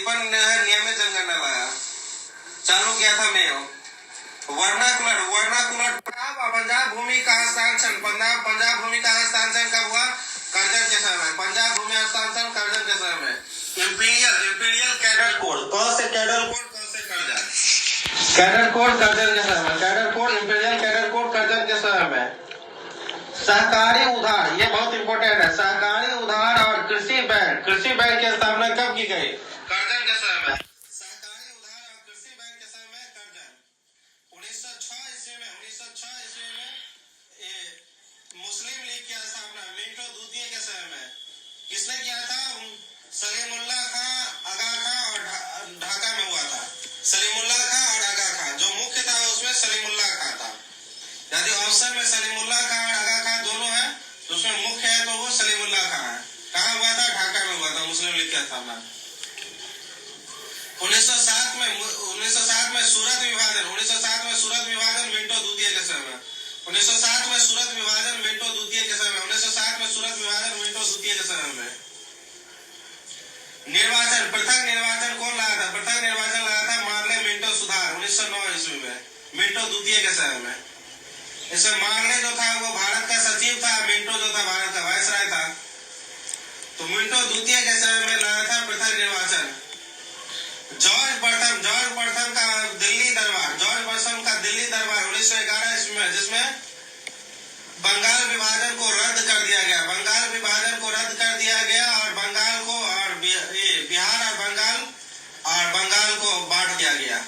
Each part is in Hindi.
रिपन नियमित जनगणना लाया, चालू किया था मैं वर्नाकुलर पंजाब भूमि का हस्तांतरण पंजाब भूमि का हस्तांतरण कब हुआ? कर्जन के समय। पंजाब भूमि हस्तांतरण कर्जन के समय में। इंपीरियल कैडर कोड, कौन से कैडर कोड, कौन से कर्जन? कैडर कोड कर्जन के समय में। Cadre code, imperial cadre code Curzon के समय में। सहकारी उधार, ये बहुत इंपोर्टेंट है। सहकारी उधार और कृषि बैंक की स्थापना कब की गई? कर्जन के समय में। सहकारी उधार और कृषि बैंक के समय में कर्जन 1906 ईस्वी में। 1906 ईस्वी में मुस्लिम लीग की स्थापना मिंटो द्वितीय के समय में। किसने किया था? सलीमुल्लाह खां, आगा खां और ढाका में हुआ था। सलीमुल्लाह खां और आगा खां, जो मुख्य था उसमें सलीमुल्लाह खां था। यदि ऑप्शन में सलीमुल्लाह खां और आगा खां दोनों है तो उसमें मुख्य है तो वो सलीमुल्लाह खां है। कहाँ हुआ था? ढाका में हुआ था मुस्लिम लीग की स्थापना। 1907 में सूरत विभाजन। 1907 में सूरत विभाजन मिंटो द्वितीय के समय में। 1907 में सूरत विभाजन मिंटो द्वितीय के समय में। 1907 में सूरत विभाजन मिंटो द्वितीय के समय में। निर्वाचन, पृथक निर्वाचन कौन लाया था? पृथक निर्वाचन लाया था मार्ले मिंटो सुधार 1909 ईस्वी में, मिंटो द्वितीय के समय में। इसमें मार्ले जो था वो भारत का सचिव था, मिंटो जो था भारत का वायसराय था। तो मिंटो द्वितीय के समय में लाया था पृथक निर्वाचन। जॉर्ज प्रथम का दिल्ली दरबार, जॉर्ज प्रथम का दिल्ली दरबार 1911 ईस्वी में, जिसमें बंगाल विभाजन को रद्द कर दिया गया। बंगाल विभाजन को रद्द कर दिया गया और बंगाल को और बिहार और बंगाल को बांट दिया गया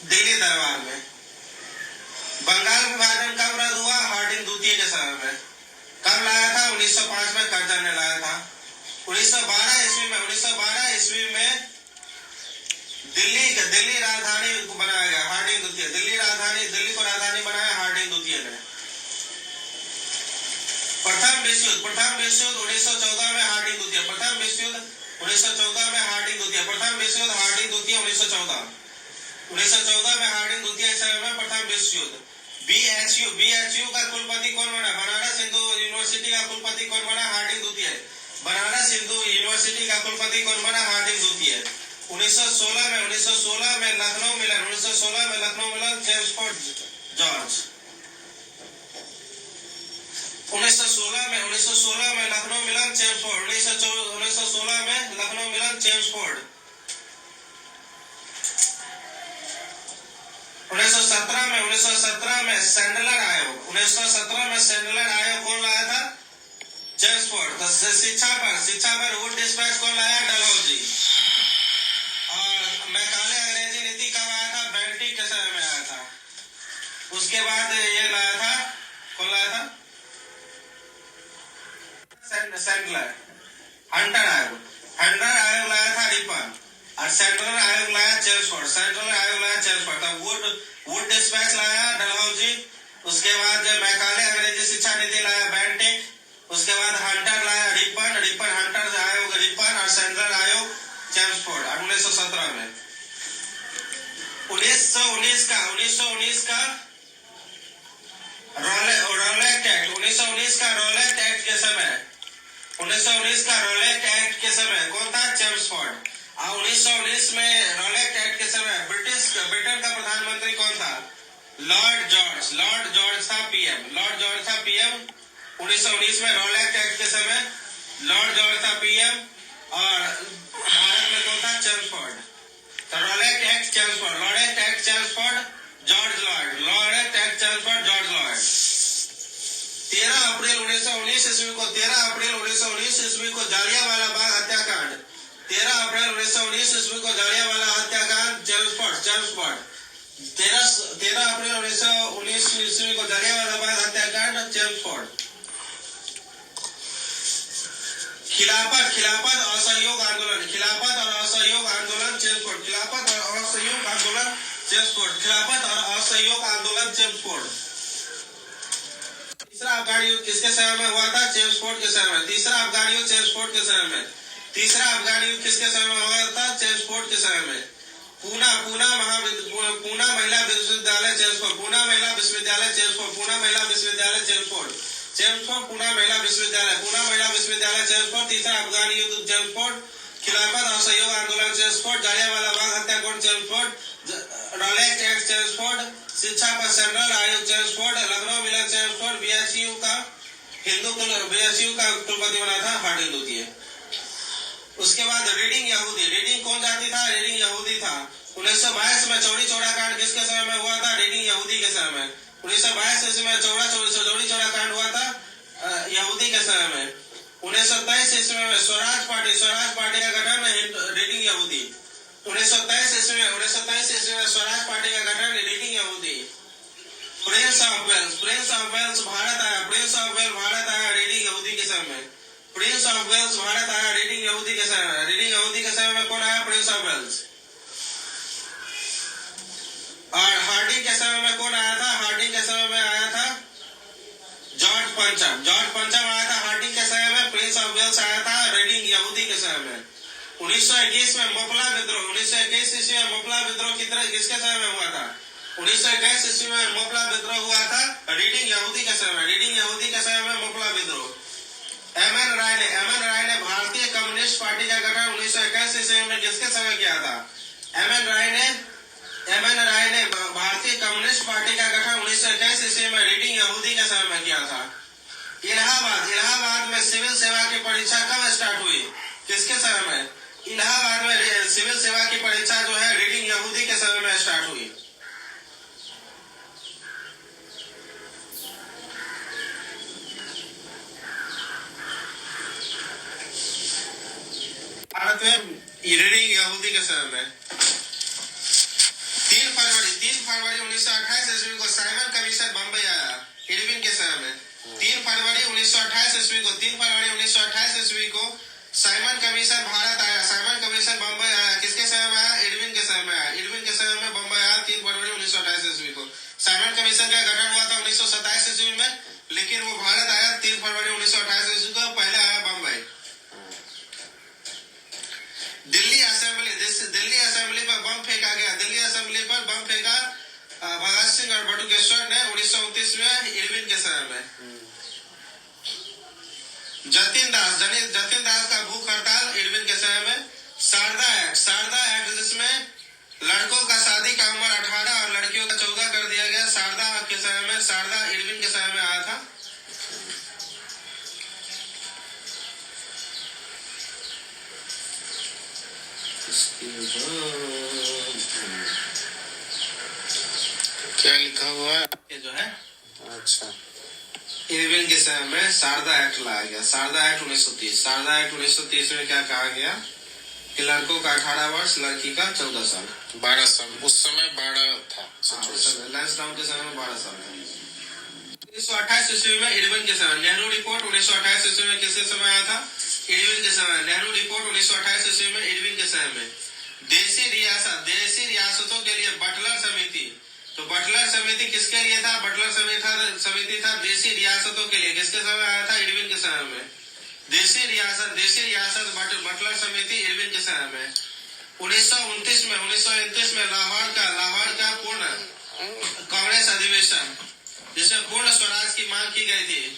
दिल्ली दरबार में। बंगाल विभाजन कब रद्द हुआ? हार्डिंग द्वितीय के समय में। कब लाया था? 1905 में कर्जन ने लाया था। 1912 ईस्वी में दिल्ली राजधानी बनाया गया, हार्डिंग द्वितीय। दिल्ली को राजधानी बनाया हार्डिंग द्वितीय ने। प्रथम विश्व युद्ध 1914 में, हार्डिंग द्वितीय। प्रथम विश्व युद्ध 1914 में, हार्डिंग द्वितीय। प्रथम विश्व युद्ध हार्डिंग द्वितीय 1914 में, हार्डिंग द्वितीय समय में प्रथम विश्व युद्ध। बीएचयू का कुलपति कौन बना? बनारस हिंदू यूनिवर्सिटी का कुलपति कौन बना? हार्डिंग द्वितीय। बनारस हिंदू यूनिवर्सिटी का कुलपति कौन बना? हार्डिंग द्वितीय। 1916 में लखनऊ मिलन। 1916 में लखनऊ मिलन, चेम्सफोर्ड जॉर्ज। 1916 में लखनऊ मिलन, चेम्सफोर्ड। 1916 में लखनऊ मिलन, चेम्सफोर्ड। 1917 में सैंडलर आयोग। 1917 में सैंडलर आयोग कौन लाया था? चेम्सफोर्ड। तो शिक्षा पर वुड डिस्पैच कौन लाया? डलहौजी। और मैकाले अंग्रेजी नीति कब आया था? बेंटिक के समय में आया था। उसके बाद ये लाया था, कौन लाया था? सैंडलर। हंटर आयोग लाया था रिपन, और सेंट्रल आयोग लाया चेम्सफोर्ड। तब वुड डिस्पैच लाया डलहौजी। उसके बाद मैकाले अंग्रेजी शिक्षा नीति लाया बेंटिक। उसके बाद हंटर लाया रिपन हंटर आयोग रिपन, और सेंट्रल आयोग चेम्सफोर्ड 1917 में। 1919 का रोलेट एक्ट। 1919 का रोलेट एक्ट के समय 1919 का रोलेट एक्ट के समय कौन था? चेम्सफोर्ड। और 1919 में रोलेट एक्ट के समय ब्रिटेन का प्रधानमंत्री कौन था? लॉर्ड जॉर्ज था पीएम। 1919 में रोलेट एक्ट के समय लॉर्ड जॉर्ज था पीएम, और भारत में कौन था? चेम्सफोर्ड। तो Rowlatt Act Chelmsford, George Lord. 13 अप्रैल 1919 ईस्वी को जालियांवाला बाग हत्याकांड। 13 अप्रैल 1919 ईस्वी को जालियांवाला हत्याकांड, चेम्सफोर्ड। 13 अप्रैल 1919 ईस्वी को जालियांवाला बाग हत्याकांड, चेम्सफोर्ड। खिलाफत और असहयोग आंदोलन चेम्सफोर्ड। तीसरा अफगान युद्ध किसके समय में हुआ था? चेम्सफोर्ड के समय में। तीसरा अफगान युद्ध चेम्सफोर्ड के समय में। किसके समय में हुआ था? चेम्सफोर्ड के समय में। पूना महिला विश्वविद्यालय चेम्सफोर्ड। चेम्सफोर्ड पूना महिला विश्वविद्यालय चेम्सफोर्ड। तीसरा अफगान युद्ध चेम्सफोर्ड। खिलाफत और सहयोग आंदोलन चेम्सफोर्ड। जालियांवाला बाग हत्याकांड चेम्सफोर्ड। Rowlatt act Chelmsford. शिक्षा पर सेंट्रल आयोग चेम्सफोर्ड। लखनऊ मिलन चेम्सफोर्ड। बीएचयू का कुलपति बना था मार्टिन लूथियर। उसके बाद रीडिंग यहूदी। रीडिंग कौन जाति था? रीडिंग यहूदी था। 1922 में चौड़ी चौड़ा कांड किसके समय में हुआ था? रीडिंग यहूदी के समय में। 1922 में चौड़ी चौड़ा कांड हुआ था यहूदी के समय में। 1923 ईस्वी में स्वराज पार्टी का गठन रीडिंग यहूदी। 1923 ईस्वी में स्वराज पार्टी का गठन रीडिंग यहूदी। प्रिंस ऑफ वेल्स भारत आया रीडिंग यहूदी के समय में। प्रिंस ऑफ वेल्स भारत आया रीडिंग यहूदी के समय में। रीडिंग यहूदी के समय में कौन आया? Prince of Wales. और हार्डिंग के समय में कौन आया था? हार्डिंग के समय में आया था जॉर्ज पंचम आया था हार्डिंग के समय में। प्रिंस ऑफ वेल्स आया था रीडिंग यहूदी के समय में। 1921 में मपला विद्रोह। 1921 ईस्वी में मपला विद्रोह किसके समय में हुआ था? 1921 ईस्वी में मपला विद्रोह हुआ था रीडिंग यहूदी के समय में। रीडिंग यहूदी के समय में मपला विद्रोह। एम एन राय ने भारतीय कम्युनिस्ट पार्टी का गठन 1921 ईस्वी में किसके समय किया था? एम एन राय ने भारतीय कम्युनिस्ट पार्टी का गठन 1921 ईस्वी में रीडिंग यहूदी के समय में किया था। इलाहाबाद में सिविल सेवा की परीक्षा कब स्टार्ट हुई? किसके समय में? इलाहाबाद में सिविल सेवा की परीक्षा जो है रीडिंग यहूदी के समय में स्टार्ट हुई। भारत में रीडिंग यहूदी के समय में। 3 फरवरी 1928 ईस्वी को साइमन कमीशन बम्बई आया इरविन के समय में। 3 फरवरी 1928 ईस्वी को साइमन कमीशन भारत आया। साइमन कमीशन बम्बई आया। किसके समय में आया? इरविन के समय में आया। इरविन के समय में बम्बई आया 3 फरवरी 1928 ईस्वी को। साइमन कमीशन का गठन हुआ था 1927 ईस्वी में, लेकिन वो भारत आया 3 फरवरी 1928 ईस्वी को। पहले आया बम्बई। दिल्ली असेंबली पर बम फेंका गया। दिल्ली असेंबली पर बम फेंका भगत सिंह और बटुकेश्वर ने 1929 में इरविन के समय में। जतिन दास का भूख हड़ताल इरविन के समय में। शारदा एक्ट जिसमें लड़कों का शादी का उम्र 18 और लड़कियों का 14 कर दिया गया। शारदा के समय में, शारदा इरविन के समय में आया था। क्या लिखा हुआ है ये जो है? अच्छा, इरविन के समय में शारदा एक्ट लाया गया। शारदा एक्ट 1930 में क्या कहा गया कि लड़कों का 18 वर्ष, लड़की का 14 साल, 12 साल। उस समय 12 था। लैंस डाउन के समय में 12 साल था। 1928 ईस्वी में इरविन के समय। नेहरू रिपोर्ट 1928 ईस्वी में किसके समय आया था? इरविन के समय। नेहरू रिपोर्ट 1928 ईस्वी में इरविन के समय में। देशी रियासतों के लिए बटलर समिति। तो बटलर समिति किसके लिए था? बटलर समिति था देशी रियासतों के लिए। किसके समय आया था? इरविन के समय में। देशी रियासत बटलर समिति इरविन के समय में। 1929 में लाहौर का पूर्ण कांग्रेस अधिवेशन जिसमें पूर्ण स्वराज की मांग की गई थी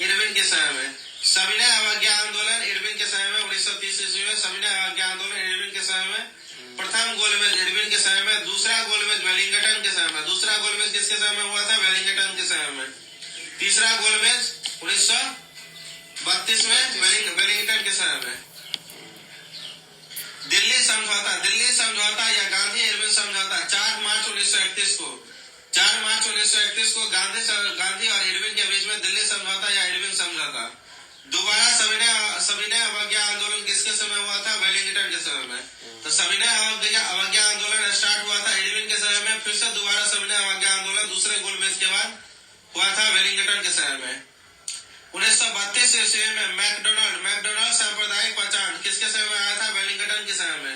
इरविन के समय में। सविनय अवज्ञा आंदोलन इरविन के समय में। 1930 ईस्वी में सविनय अवज्ञा आंदोलन इरविन के समय में। प्रथम गोलमेज इरविन के समय में। दूसरा गोलमेज वेलिंगटन के समय में। दूसरा गोलमेज किसके समय में हुआ था? वेलिंगटन के समय में। तीसरा गोलमेज 1932 में वेलिंगटन के समय में। दिल्ली समझौता या गांधी इरविन समझौता 4 मार्च 1931 को गांधी और इरविन के बीच में दिल्ली समझौता या इरविन समझौता। दोबारा सविनय अवज्ञा आंदोलन किसके समय हुआ था? वेलिंगटन के समय में। तो सविनय अवज्ञा आंदोलन स्टार्ट हुआ था इरविन के समय में। फिर से दोबारा सविनय अवज्ञा आंदोलन दूसरे गोलमेज के बाद हुआ था वेलिंगटन के समय में। 1932 ईस्वी में मैकडोनल्ड सांप्रदायिक पहचान किसके समय में आया था? वेलिंगटन के समय में।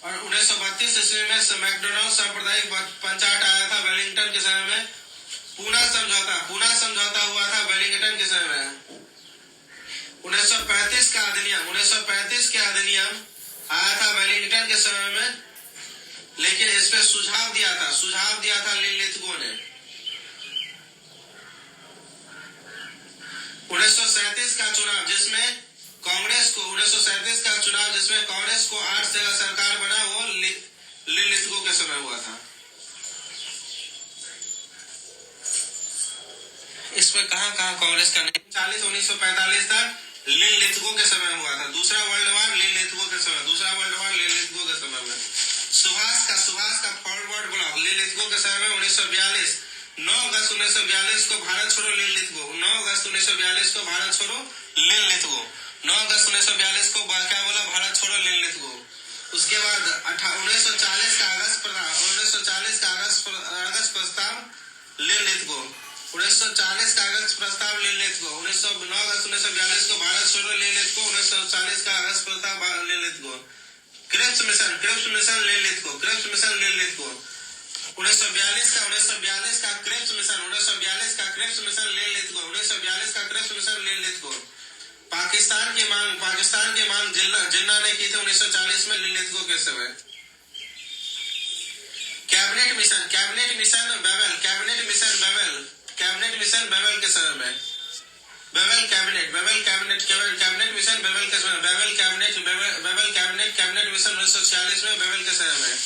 और 1932 ईस्वी में मैकडोनल्ड सांप्रदायिक पंचायत आया था वेलिंगटन के समय में। पूना समझौता हुआ था वेलिंगटन के समय में। 1935 के अधिनियम आया था वेलिंगटन के समय में, लेकिन इस पे सुझाव दिया था लिलिथगो ने। इसमें कहाँ कांग्रेस का नहीं। 1945 तक लिन लिथगो के समय हुआ था। दूसरा वर्ल्ड वार लिन लिथगो के समय, दूसरा वर्ल्ड वार लिन लिथगो के समय में। सुभाष का फॉरवर्ड ब्लॉक लिन लिथगो के समय में 1942 9 अगस्त 1942 को भारत छोड़ो लिन लिथगो, 9 अगस्त 1942 को भारत छोड़ो लिन लिथगो, 9 अगस्त 1942 को क्या बोला, भारत छोड़ो लिन लिथगो। उसके बाद 1940 का अगस्त प्रस्ताव लिन लिथगो, 1940 का अगस्त प्रस्ताव लिन लिथगो, 9 अगस्त 1942 को भारत छोड़ो लिन लिथगो, 1940 का अगस्त प्रस्ताव लिन लिथगो। क्रिप्स मिशन लिन लिथगो, क्रिप्स मिशन लिन लिथगो, 1942 का क्रिप्स मिशन, 1942 का क्रिप्स मिशन लिन लिथगो, 1942 का क्रिप्स मिशन लिन लिथगो। पाकिस्तान की मांग जिन्ना ने की थी 1940 में लिन लिथगो के समय। कैबिनेट मिशन बेवेल के समय में, बेवेल कैबिनेट मिशन बेवेल के समय, कैबिनेट मिशन 1946 में बेवेल के समय में।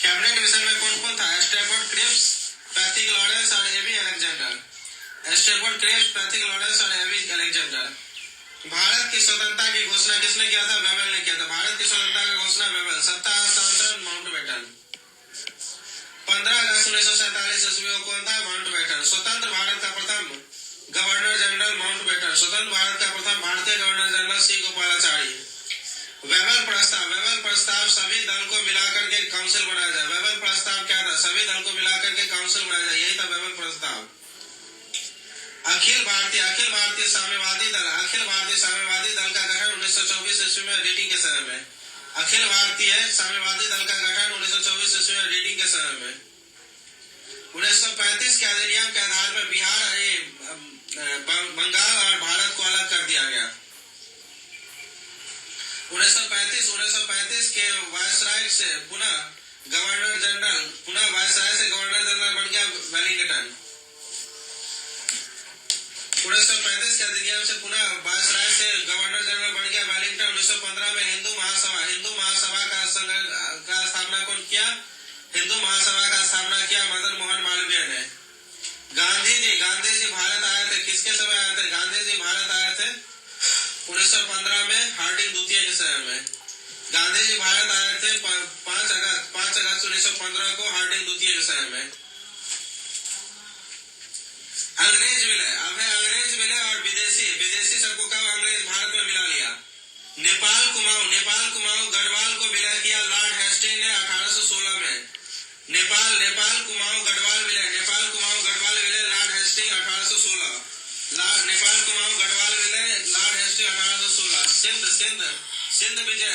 कैबिनेट मिशन में कौन था? स्टैफोर्ड क्रिप्स, पैथिक लॉरेंस और A V Alexander. Stafford Cripps, Pethick Lawrence और एबी अलेक्जेंडर। भारत की स्वतंत्रता की घोषणा किसने किया था? बेवेल ने किया था। भारत की स्वतंत्रता की घोषणा बेवेल। सत्ता हस्तांतरण माउंटबेटन। 15 अगस्त 1947 ईस्वी को कौन था? माउंटबेटन। स्वतंत्र भारत का प्रथम गवर्नर जनरल माउंटबेटन। स्वतंत्र भारत का प्रथम भारतीय गवर्नर जनरल सी गोपालाचारी। वेबल प्रस्ताव सभी दल को मिलाकर के काउंसिल बनाया जाए। वेबल प्रस्ताव क्या था? सभी दल को मिलाकर के काउंसिल बनाया जाए, यही था वेबल प्रस्ताव। अखिल भारतीय साम्यवादी दल का गठन 1924 ईस्वी में रीडिंग के समय में। अखिल भारतीय साम्यवादी दल का गठन 1924 ईस्वी में रीडिंग के समय में। 1935 के अधिनियम के आधार पर बिहार, बंगाल और भारत को अलग कर दिया गया। 1935 के वायसराय से गवर्नर जनरल बन गया वेलिंगटन। 1935 के अधिनियम से पुनः वायसराय से गवर्नर जनरल बन गया वेलिंगटन। 1915 में हिंदू महासभा का स्थापना कौन किया? हिंदू महासभा का स्थापना किया मदन मोहन मालवीय ने। गांधी जी भारत आए थे, किसके समय आए थे? गांधी जी भारत आए थे 1915 में हार्डिंग द्वितीय के समय में। गांधी जी भारत आए थे 5 अगस्त 1915 को हार्डिंग द्वितीय के समय में। अंग्रेज विलय और विदेशी सबको कब अंग्रेज भारत में मिला लिया? नेपाल कुमाऊं गढ़वाल को विलय किया लॉर्ड हेस्टिंग ने 1816 में। नेपाल कुमाऊं गढ़वाल विलय लॉर्ड हेस्टिंग 1816। नेपाल कुमाऊं गढ़वाल विलय लॉर्ड हेस्टिंग 1816। सिंध विजय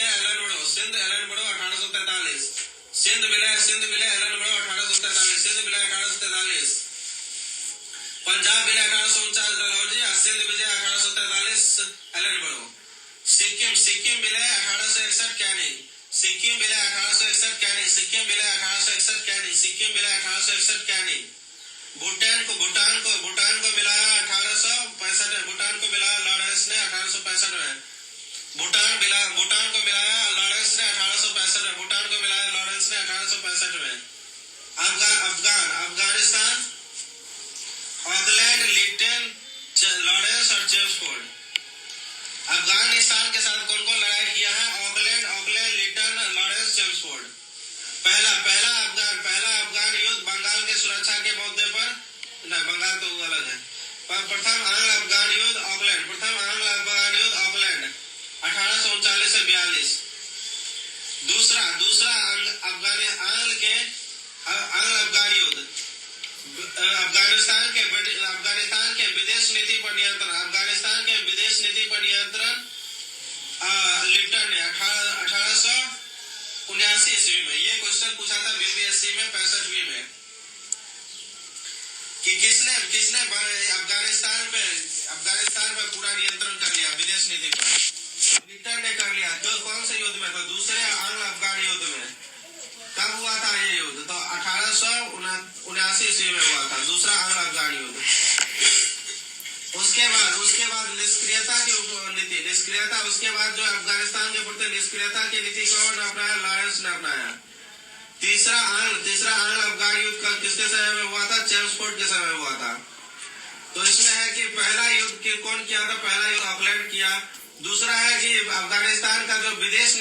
एलन बड़ो 1843। सिंध विलय एलन बड़ो 1843। सिंध विलय 1843। पंजाब विलय 1849 डलहौजी। सिंध विजय 1843 एलन बड़ो। सिक्किम विलय 1861 कैनिंग। सिक्किम विलय 1861 कैनिंग। भूटान को मिलाया 1865। भूटान को मिलाया लॉरेंस ने 1865 में। भूटान को मिलाया लॉरेंस ने 1865 में। भूटान को मिलाया लॉरेंस ने 1865 में। अफगानिस्तान ऑकलैंड, लिटन, लॉरेंस और चेम्सफोर्ड। अफगानिस्तान के साथ कौन कौन लड़ाई किया है? Auckland, Lytton, Lawrence, Chelmsford. पहला अफगान युद्ध बंगाल के सुरक्षा के मुद्दे पर, नहीं बंगाल तो वो अलग है। प्रथम आंग्ल अफगान युद्ध ऑकलैंड 1839 से 42। दूसरा आंग्ल अफगान युद्ध अफगानिस्तान के विदेश नीति पर नियंत्रण लिप्टन ने 1879 ईस्वी में। ये क्वेश्चन पूछा था बीपीएससी में 65वीं में कि किसने अफगानिस्तान पे पूरा नियंत्रण कर लिया विदेश नीति पर? लिप्टन ने कर लिया। तो कौन से युद्ध में? तो दूसरे आंग्ल अफगान युद्ध में। कब हुआ था ये युद्ध? तो 1879 ईस्वी में हुआ था, दूसरा आंग्ल अफगान युद्ध। उसके बाद निष्क्रियता की नीति, उसके बाद जो अफगानिस्तान के प्रति निष्क्रियता की नीति कौन अपनाया? लॉरेंस ने अपनाया। तीसरा आंग्ल अफगान युद्ध किसके समय में हुआ था? चेम्सफोर्ड के समय हुआ था। कि पहला युद्ध कौन किया था, पहला युद्ध ऑकलैंड किया। दूसरा है कि अफगानिस्तान का जो विदेश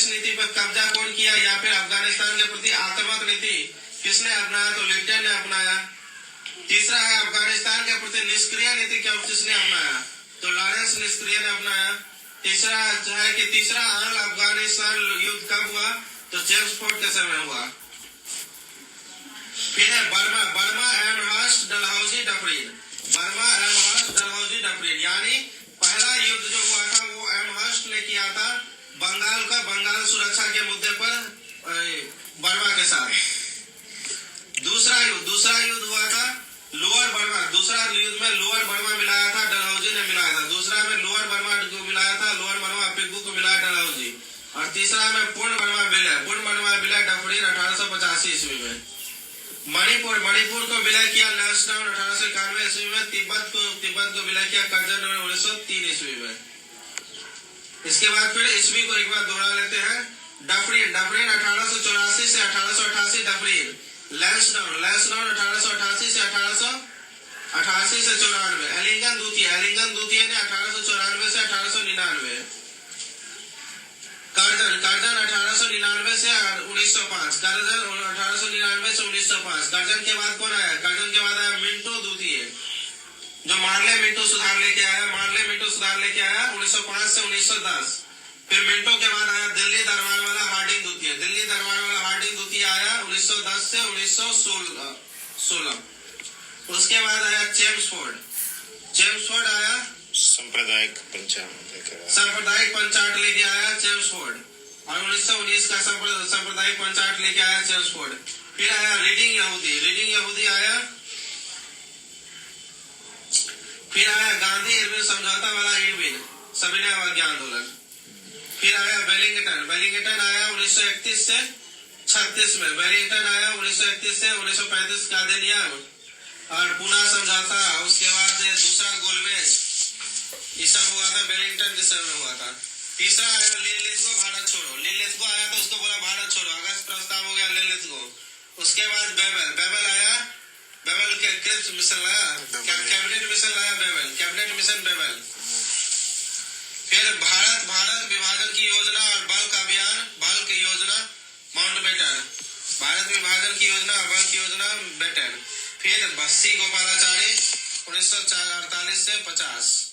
नीति पर कब्जा कौन किया, या फिर अफगानिस्तान के प्रति आक्रामक नीति किसने अपनाया, तो लिप्टन ने अपनाया। तीसरा है अफगानिस्तान के प्रति निष्क्रिय नीति किसने अपनाया, तो लॉरेंस निष्क्रिय ने अपनाया। तीसरा है कि तीसरा आंग्ल अफगानिस्तान युद्ध कब हुआ, तो चेम्सफोर्ड के समय हुआ। फिर है Burma Amherst Dalhousie Dufferin, Burma Amherst Dalhousie Dufferin, यानी पहला युद्ध जो हुआ था वो एमहर्स्ट ने किया था बंगाल सुरक्षा के मुद्दे पर बर्मा के साथ। दूसरा युद्ध हुआ था लोअर बर्मा, दूसरा युद्ध में लोअर बर्मा मिलाया था, डलहौजी ने मिलाया था। दूसरा में लोअर बर्मा को मिलाया था, लोअर बर्मा पिग्गू को मिलाया डलहौजी। और तीसरा में पूर्ण बर्मा विलय डफरिन 1885 ईस्वी में। मणिपुर को विलय किया लैंसडाउन 1891 ईस्वी में। तिब्बत को विलय किया कर्जन ने 1903 ईस्वी में। इसके बाद फिर ईस्वी को एक बार दोहरा लेते हैं। डफरिन 1884 से 1888 डफरिन। लैंसडाउन 1888 से 1888 से 94। एलिंगन द्वितीय ने 1894 से 1899। कर्जन 1899 से 1905। कर्जन 1899 से 1905। कर्जन के बाद कौन आया, कर्जन के बाद आया मिंटो द्वितीय, जो मार्ले मिंटो सुधार लेके आया 1905 से 1910। फिर मिंटो के बाद आया दिल्ली दरबार वाला हार्डिंग द्वितीय आया 1910 से 1916। उसके बाद आया चेम्सफोर्ड आया सांप्रदायिक पंचाट लेके आया चेम्सफोर्ड, और 1919 का सांप्रदायिक पंचाट लेके आया चेम्सफोर्ड। फिर आया रीडिंग यहूदी आया। फिर आया गांधी इरविन समझौता वाला सविनय अवज्ञा आंदोलन। फिर आया वेलिंगटन आया 1931 से 36 में। वेलिंगटन आया 1931 से 1935 का अधिनियम और पुनः समझौता। उसके बाद दूसरा गोलमेज, ये सब हुआ था वेलिंगटन के समय हुआ था। तीसरा आया लिनलिथगो भारत छोड़ो। लिनलिथगो आया तो उसको बोला भारत छोड़ो, अगस्त प्रस्ताव हो गया लिनलिथगो। उसके बाद बेबल आया, बेबल के क्रिप्स मिशन लाया, कैबिनेट मिशन लाया कैबिनेट मिशन बेबल। फिर भारत विभाजन की योजना और बल्क योजना माउंटबेटन। भारत विभाजन की योजना और बल्क योजना बेटन। फिर बस्सी गोपालाचारी 1948 से 50।